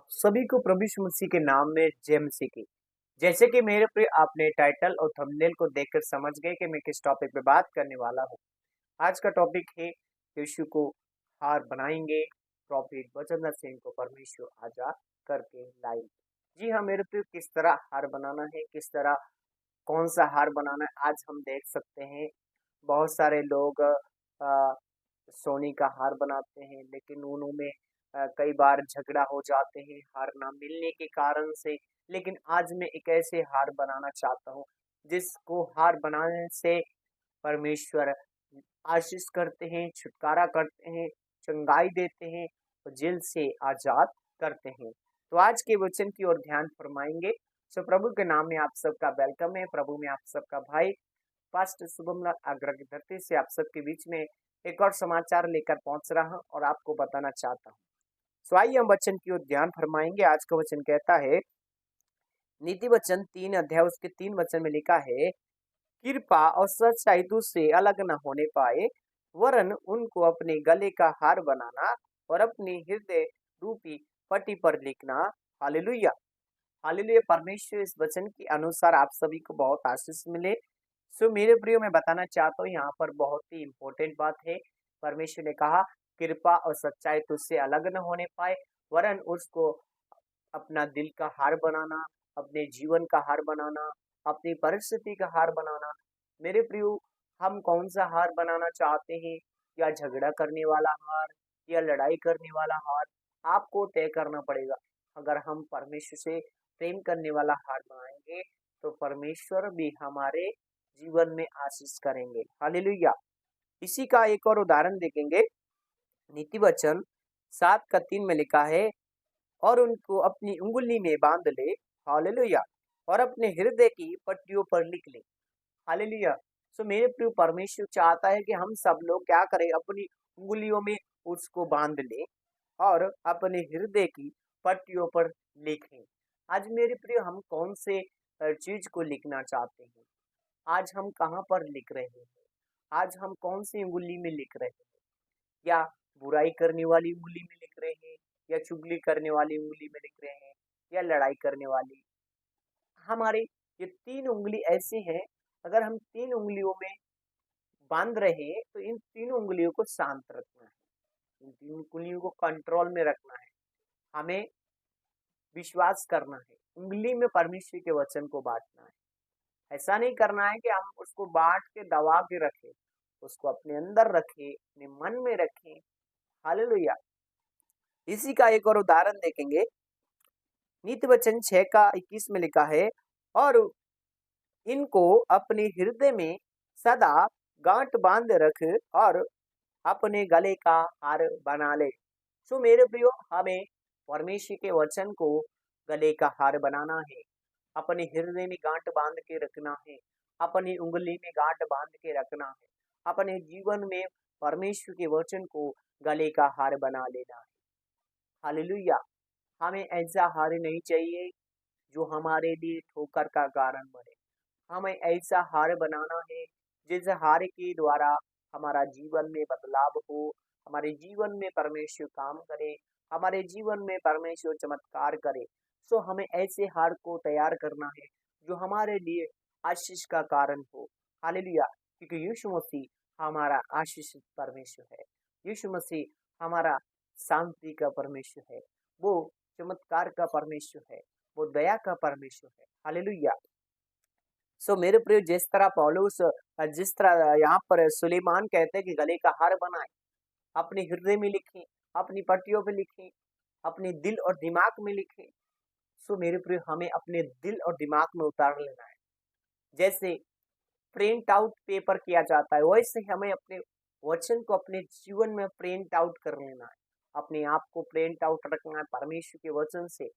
आप सभी को प्रभु यीशु मसीह के नाम में जय मसीह की। जैसे कि मेरे प्रिय आपने टाइटल और थंबनेल को देखकर समझ गए कि मैं किस टॉपिक पे बात करने वाला हूँ। आज का टॉपिक है यीशु को हार बनाएंगे, प्रॉफिट वचनदार सिंह को परमेश्वर आजाद करके लाएंगे। जी हाँ मेरे प्रिय, किस तरह हार बनाना है, किस तरह कौन सा हार बनाना है, आज हम देख सकते हैं। बहुत सारे लोग सोने का हार बनाते हैं, लेकिन उनमें कई बार झगड़ा हो जाते हैं हार ना मिलने के कारण से। लेकिन आज मैं एक ऐसे हार बनाना चाहता हूँ जिसको हार बनाने से परमेश्वर आशीष करते हैं, छुटकारा करते हैं, चंगाई देते हैं और जेल से आजाद करते हैं। तो आज के वचन की ओर ध्यान फरमाएंगे। सो प्रभु के नाम में आप सबका वेलकम है। प्रभु में आप सबका भाई पास्टर शुभम लाल आगरा की धरती से आप सबके बीच में एक और समाचार लेकर पहुंच रहा हूं और आपको बताना चाहता हूं। सो आइए हम वचन की ओर ध्यान फरमाएंगे। आज का वचन कहता है, नीति वचन 3 अध्याय उसके 3 वचन में लिखा है, कृपा और सच्चाई से अलग न होने पाए, वरन उनको अपने गले का हार बनाना और अपने हृदय रूपी पट्टी पर लिखना। Hallelujah, hallelujah. परमेश्वर इस वचन के अनुसार आप सभी को बहुत आशीष मिले। सो मेरे प्रियो, मैं बताना चाहता हूँ यहाँ पर बहुत ही इम्पोर्टेंट बात है। परमेश्वर ने कहा कृपा और सच्चाई तुझसे अलग न होने पाए, वरन उसको अपना दिल का हार बनाना, अपने जीवन का हार बनाना, अपनी परिस्थिति का हार बनाना। मेरे प्रियो, हम कौन सा हार बनाना चाहते हैं? या झगड़ा करने वाला हार या लड़ाई करने वाला हार? आपको तय करना पड़ेगा। अगर हम परमेश्वर से प्रेम करने वाला हार बनाएंगे तो परमेश्वर भी हमारे जीवन में आशीष करेंगे। हालेलुया। इसी का एक और उदाहरण देखेंगे। नीति वचन 7 का 3 में लिखा है, और उनको अपनी उंगली में बांध ले। हालेलुया। और अपने हृदय की पट्टियों पर लिख ले। हालेलुया। सो मेरे प्रिय, परमेश्वर चाहता है कि हम सब लोग क्या करें, अपनी उंगलियों में उसको बांध ले और अपने हृदय की पट्टियों पर लिखें। आज मेरे प्रिय, हम कौन से चीज को लिखना चाहते हैं? आज हम कहाँ पर लिख रहे हैं? आज हम कौन सी उंगली में लिख रहे हैं? या बुराई करने वाली उंगली में लिख रहे हैं, या चुगली करने वाली उंगली में लिख रहे हैं, या लड़ाई करने वाली? हमारे ये 3 उंगली ऐसी हैं। अगर हम 3 उंगलियों में बांध रहे हैं तो इन 3 उंगलियों को शांत रखना है, इन 3 उंगलियों को कंट्रोल में रखना है। हमें विश्वास करना है, उंगली में परमेश्वर के वचन को बांटना है। ऐसा नहीं करना है कि हम उसको बांट के दबा के रखें, उसको अपने अंदर रखें, अपने मन में रखें। हालेलुया। इसी का एक और उदाहरण देखेंगे। नीति वचन 6 का 21 में लिखा है, और इनको अपने हृदय में सदा गांठ बांध रख और अपने गले का हार बना ले। सो मेरे प्रियो, हमें परमेश्वर के वचन को गले का हार बनाना है, अपने हृदय में गांठ बांध के रखना है, अपनी उंगली में गांठ बांध के रखना है, अपने जीवन में परमेश्वर के वचन को गले का हार बना लेना है। हालेलुया। हमें ऐसा हार नहीं चाहिए जो हमारे लिए ठोकर का कारण बने। हमें ऐसा हार बनाना है जिस हार के द्वारा हमारा जीवन में बदलाव हो, हमारे जीवन में परमेश्वर काम करे, हमारे जीवन में परमेश्वर चमत्कार करे। सो हमें ऐसे हार को तैयार करना है जो हमारे लिए आशीष का कारण हो। हालेलुया। क्योंकि यीशु मसीह हमारा आशीषित परमेश्वर है। यीशु मसीह हमारा शांति का परमेश्वर है, वो चमत्कार का परमेश्वर है, वो दया का परमेश्वर है। हालेलुया। सो मेरे प्रिय, जिस तरह पौलुस जिस तरह यहाँ पर सुलेमान कहते हैं कि गले का हार बनाए, अपने हृदय में लिखें, अपनी पट्टियों पे लिखें, अपने दिल और दिमाग में लिखें। सो मेरे प्रिय, हमें अपने दिल और दिमाग में उतार लेना है। जैसे प्रिंट आउट पेपर किया जाता है, वैसे ही हमें अपने वचन को अपने जीवन में प्रिंट आउट कर लेना है। अपने आप को प्रिंट आउट रखना है परमेश्वर के वचन से।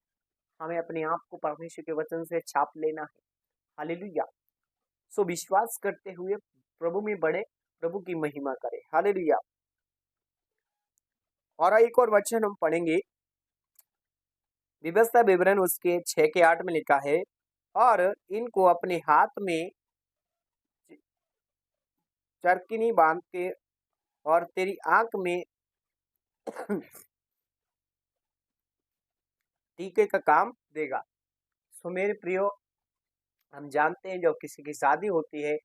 हमें अपने आप को परमेश्वर के वचन से छाप लेना है। हालेलुया। सो विश्वास करते हुए प्रभु में बढ़े, प्रभु की महिमा करे। हालेलुया। और एक और वचन हम पढ़ेंगे, व्यवस्था विवरण उसके 6 के 8 में लिखा है, और इनको अपने हाथ में चरकिनी बांध के और तेरी आंख में टीके का काम देगा। सो मेरे प्रियो, हम जानते हैं जब किसी की शादी होती है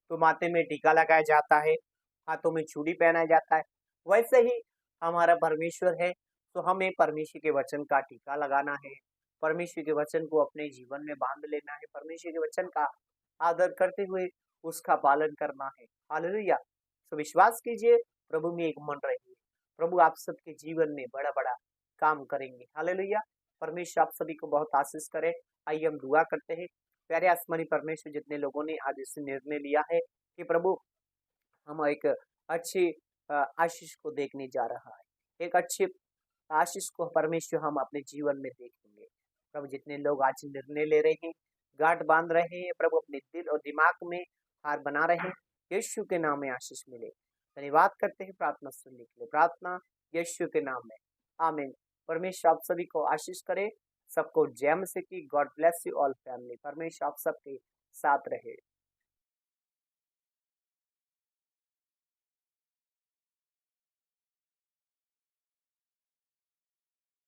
तो माथे में टीका लगाया जाता है, हाथों में चूड़ी पहनाया जाता है। वैसे ही हमारा परमेश्वर है, तो हमें परमेश्वर के वचन का टीका लगाना है, परमेश्वर के वचन को अपने जीवन में बांध लेना है, परमेश्वर के वचन का आदर करते हुए उसका पालन करना है। हालेलुया। तो विश्वास कीजिए, प्रभु में एक मन रहिए, प्रभु आप सबके जीवन में बड़ा-बड़ा काम करेंगे। हालेलुया। परमेश्वर आप सभी को बहुत आशीष करे। आइए हम दुआ करते हैं। प्यारे आसमानी परमेश्वर, जितने लोगों ने आज इस निर्णय लिया है कि प्रभु हम एक अच्छी आशीष को देखने जा रहा है, एक अच्छी आशीष को परमेश्वर हम अपने जीवन में देखेंगे। प्रभु जितने लोग आज निर्णय ले रहे हैं, गांठ बांध रहे हैं, प्रभु अपने दिल और दिमाग में हार बना रहे हैं, यीशु के नाम में आशीष मिले। धन्यवाद करते हैं प्रार्थना सुनने के लिए। प्रार्थना यीशु के नाम में, आमीन। परमेश्वर आप सभी को आशीष करे, सबको जय मसीह की। God bless you all family. परमेश्वर आप सबके साथ रहे।